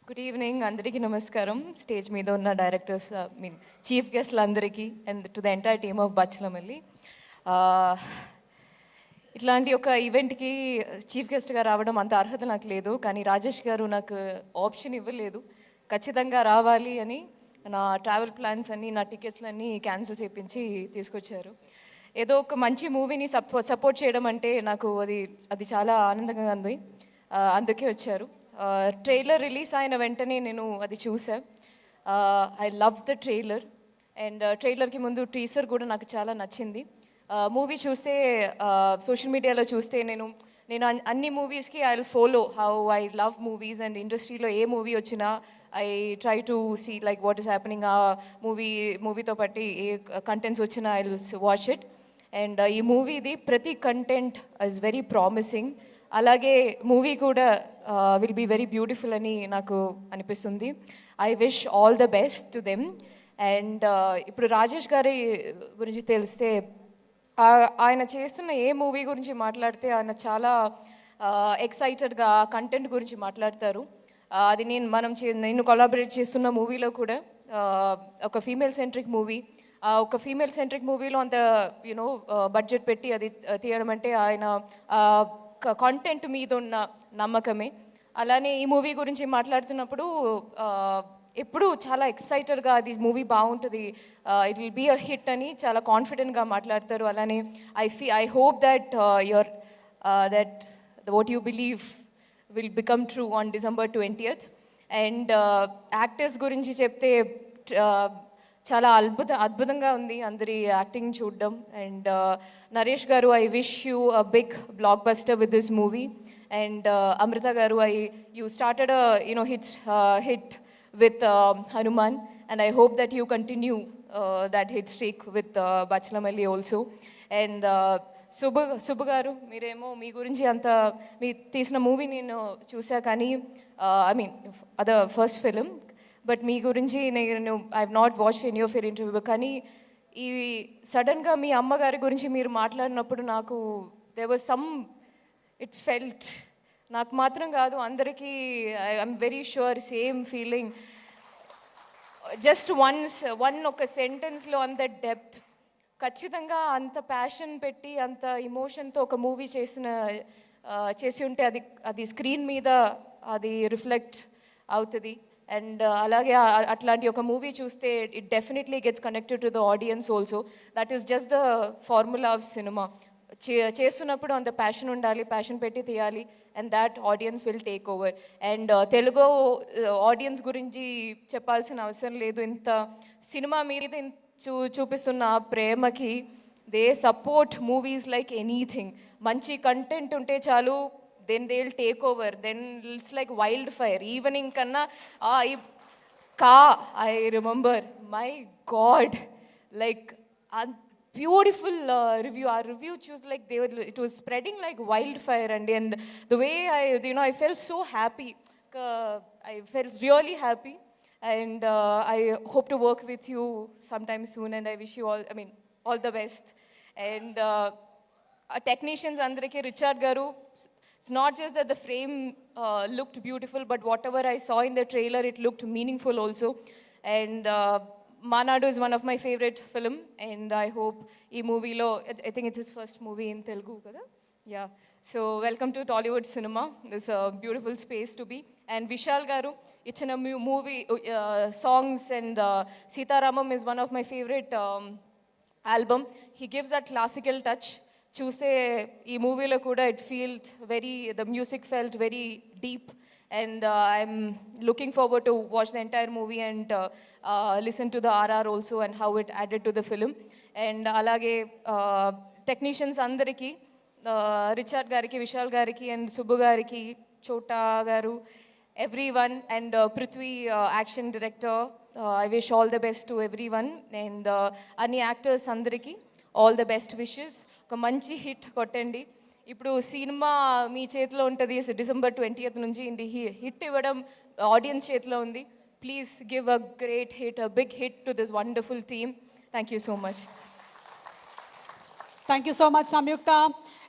Good evening, అందరికీ నమస్కారం. Stage మీద ఉన్న డైరెక్టర్స్, చీఫ్ గెస్ట్లు అందరికీ and to the entire team of Bachhala Malli. ఇట్లాంటి ఒక ఈవెంట్కి చీఫ్ గెస్ట్గా రావడం అంత అర్హత నాకు లేదు, కానీ రాజేష్ గారు నాకు ఆప్షన్ ఇవ్వలేదు. ఖచ్చితంగా రావాలి అని నా ట్రావెల్ ప్లాన్స్ అన్నీ, నా టికెట్స్లన్నీ క్యాన్సిల్ చేయించి తీసుకొచ్చారు. ఏదో ఒక మంచి మూవీని సపోర్ట్ చేయడం అంటే నాకు అది చాలా ఆనందంగా ఉంది. అందుకే వచ్చారు. ట్రైలర్ రిలీజ్ అయిన వెంటనే నేను అది చూసా. I love the trailer and ట్రైలర్కి ముందు టీజర్ కూడా నాకు చాలా నచ్చింది. మూవీ చూస్తే, సోషల్ మీడియాలో చూస్తే నేను అన్ని మూవీస్కి I will follow how I love movies and ఇండస్ట్రీలో ఏ మూవీ వచ్చినా I try to see like what is happening. ఆ మూవీతో పాటు ఏ కంటెంట్స్ వచ్చినా I will watch it. And ఈ మూవీది ప్రతి కంటెంట్ ఇస్ వెరీ ప్రామిసింగ్. అలాగే మూవీ కూడా విల్ బీ వెరీ బ్యూటిఫుల్ అని నాకు అనిపిస్తుంది. I wish all the best to them. And ఇప్పుడు రాజేష్ గారి గురించి తెలిస్తే, ఆయన చేస్తున్న ఏ మూవీ గురించి మాట్లాడితే ఆయన చాలా ఎక్సైటెడ్గా కంటెంట్ గురించి మాట్లాడతారు. అది నేను కొలాబరేట్ చేస్తున్న మూవీలో కూడా ఒక ఫీమేల్ సెంట్రిక్ మూవీ. ఒక ఫీమేల్ సెంట్రిక్ మూవీలో అంత బడ్జెట్ పెట్టి అది తీయడం అంటే ఆయన కాంటెంట్ మీద ఉన్న నమ్మకమే. అలానే ఈ మూవీ గురించి మాట్లాడుతున్నప్పుడు ఎప్పుడు చాలా ఎక్సైటెడ్గా అది మూవీ బాగుంటుంది, it will be a hit అని చాలా కాన్ఫిడెంట్గా మాట్లాడతారు. అలానే I hope that what you believe will become true on December 20th. And actors గురించి చెప్తే చాలా అద్భుతంగా ఉంది అందరి యాక్టింగ్ చూడడం. అండ్ నరేష్ గారు, I wish you a big blockbuster with this movie. And Amrutha గారు, you started a hit with Hanuman, and I hope that you continue that hit streak with Bachalamalli also. And Subbu గారు, మీరేమో మీ గురించి మీ తీసిన movie నేను చూసా, కానీ other first film, but మీ గురించి నేను I have not watched any of your interview. కానీ ఈ సడన్గా మీ అమ్మగారి గురించి మీరు మాట్లాడినప్పుడు నాకు దేర్ వాజ్ ఇట్ ఫెల్ట్, నాకు మాత్రం కాదు అందరికీ, I'm very sure same feeling. Just ఒక సెంటెన్స్లో అంత డెప్త్, ఖచ్చితంగా అంత ప్యాషన్ పెట్టి అంత ఇమోషన్తో ఒక మూవీ చేసి ఉంటే అది స్క్రీన్ మీద అది రిఫ్లెక్ట్ అవుతుంది. అండ్ అలాగే అట్లాంటి ఒక మూవీ చూస్తే it definitely gets connected to the audience also. That is just the formula of cinema. చేస్తున్నప్పుడు అంత ప్యాషన్ ఉండాలి, ప్యాషన్ పెట్టి తీయాలి, and that audience will take over. And Telugu audience గురించి చెప్పాల్సిన అవసరం లేదు. ఇంత సినిమా మీద చూపిస్తున్న ప్రేమకి they support movies like anything. మంచి కంటెంట్ ఉంటే చాలు, then they'll take over, then it's like wildfire. Evening kanna I remember, my god, like a beautiful review. Our review choose like it was spreading like wildfire, and the way I felt so happy. I felt really happy, and I hope to work with you sometime soon, and I wish you all the best. And technicians andariki, Richard garu, it's not just that the frame looked beautiful, but whatever I saw in the trailer, it looked meaningful also. And Manadu is one of my favorite film, and I hope ee movie lo, I think it's his first movie in Telugu kada. Yeah, so welcome to Tollywood cinema. This a beautiful space to be. And Vishal garu ichina movie songs, and Sitaramam is one of my favorite album. He gives that classical touch. చూస్తే ఈ మూవీలో కూడా the music felt very deep. And I'm looking forward to watch the entire movie and listen to the RR also and how it added to the film. And అలాగే technicians అందరికీ, Richard గారికి, విశాల్ గారికి, and Subbu గారికి, చోటా గారు, everyone, and Prithvi, action director, I wish all the best to everyone. And అన్ని actors అందరికీ all the best wishes. ఒక మంచి హిట్ కొట్టండి. ఇప్పుడు సినిమా మీ చేతిలో ఉంటుంది, December 20th నుంచి. ఇది హిట్ ఇవ్వడం ఆడియన్స్ చేతిలో ఉంది. Please give a great hit, a big hit to this wonderful team. Thank you so much. Thank you so much, Samyukta.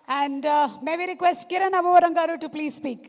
And may we request Kiran Abovaram garu to please speak.